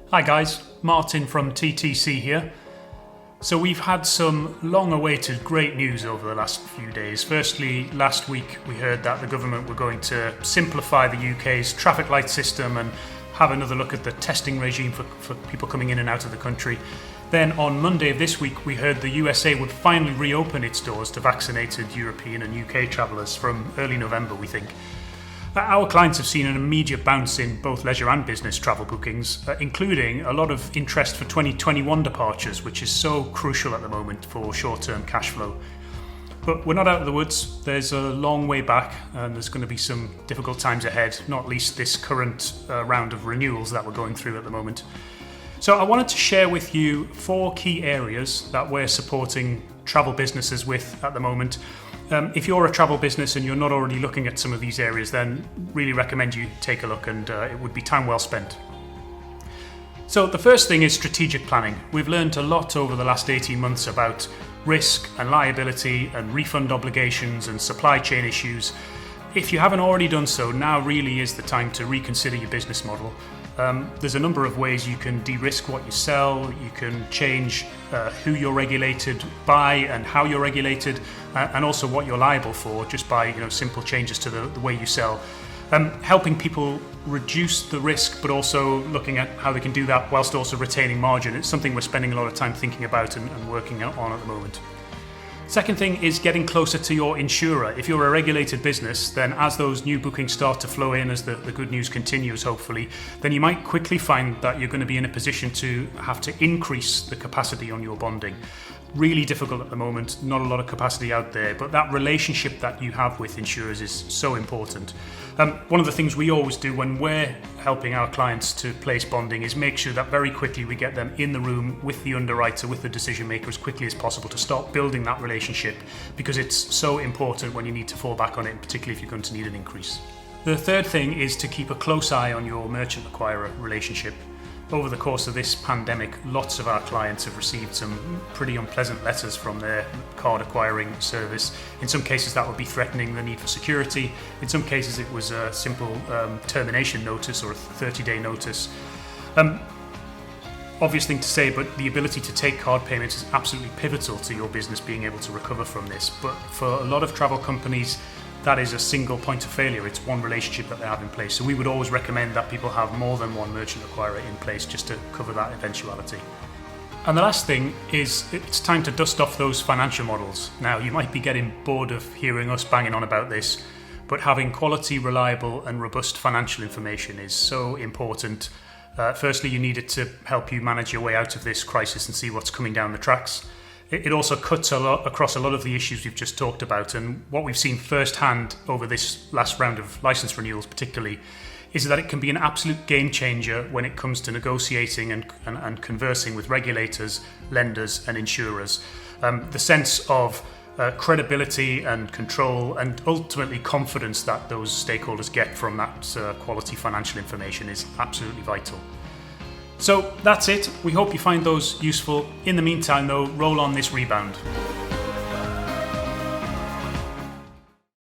Hi guys, Martin from TTC here. So we've had some long-awaited great news over the last few days. Firstly, last week we heard that the government were going to simplify the UK's traffic light system and have another look at the testing regime for people coming in and out of the country. Then on Monday of this week we heard the USA would finally reopen its doors to vaccinated European and UK travellers from early November, we think. Our clients have seen an immediate bounce in both leisure and business travel bookings, including a lot of interest for 2021 departures, which is so crucial at the moment for short-term cash flow. But we're not out of the woods. There's a long way back and there's going to be some difficult times ahead, not least this current round of renewals that we're going through at the moment. So I wanted to share with you 4 key areas that we're supporting travel businesses with at the moment. If you're a travel business and you're not already looking at some of these areas, then really recommend you take a look, and it would be time well spent. So the first thing is strategic planning. We've learned a lot over the last 18 months about risk and liability and refund obligations and supply chain issues. If you haven't already done so, now really is the time to reconsider your business model. There's a number of ways you can de-risk what you sell. You can change who you're regulated by and how you're regulated, and also what you're liable for, just by simple changes to the way you sell. Helping people reduce the risk, but also looking at how they can do that whilst also retaining margin. It's something we're spending a lot of time thinking about and working on at the moment. Second thing is getting closer to your insurer. If you're a regulated business, then as those new bookings start to flow in, as the good news continues hopefully, then you might quickly find that you're going to be in a position to have to increase the capacity on your bonding. Really difficult at the moment, not a lot of capacity out there, but that relationship that you have with insurers is so important. One of the things we always do when we're helping our clients to place bonding is make sure that very quickly we get them in the room with the underwriter, with the decision maker as quickly as possible to start building that relationship, because it's so important when you need to fall back on it, particularly if you're going to need an increase. The third thing is to keep a close eye on your merchant acquirer relationship. Over the course of this pandemic, lots of our clients have received some pretty unpleasant letters from their card acquiring service. In some cases that would be threatening the need for security. In some cases it was a simple termination notice or a 30-day notice. Obvious thing to say, but the ability to take card payments is absolutely pivotal to your business being able to recover from this. But for a lot of travel companies, that is a single point of failure. It's one relationship that they have in place. So we would always recommend that people have more than one merchant acquirer in place just to cover that eventuality. And the last thing is it's time to dust off those financial models. Now, you might be getting bored of hearing us banging on about this, but having quality, reliable and robust financial information is so important. Firstly, you need it to help you manage your way out of this crisis and see what's coming down the tracks. It also cuts across a lot of the issues we've just talked about, and what we've seen firsthand over this last round of license renewals particularly is that it can be an absolute game changer when it comes to negotiating and conversing with regulators, lenders and insurers. The sense of credibility and control and ultimately confidence that those stakeholders get from that quality financial information is absolutely vital. So that's it. We hope you find those useful. In the meantime though, roll on this rebound.